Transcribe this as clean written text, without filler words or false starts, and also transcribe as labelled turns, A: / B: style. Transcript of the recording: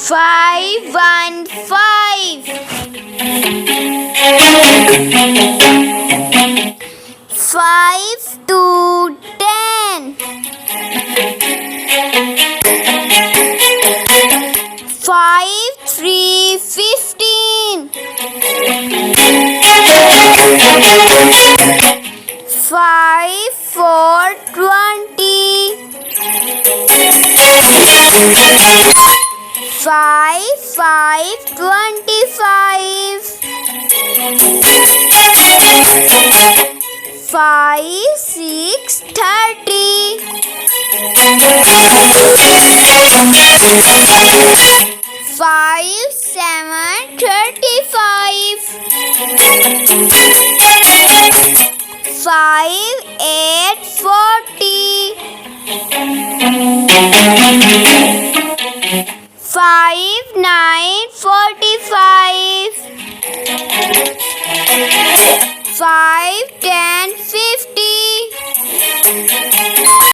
A: 5 1 5 5 2 10 5 3 15 5 4 20 5 5 25 5 6 30 5 7 35 5 8 40 5 9 45 5 10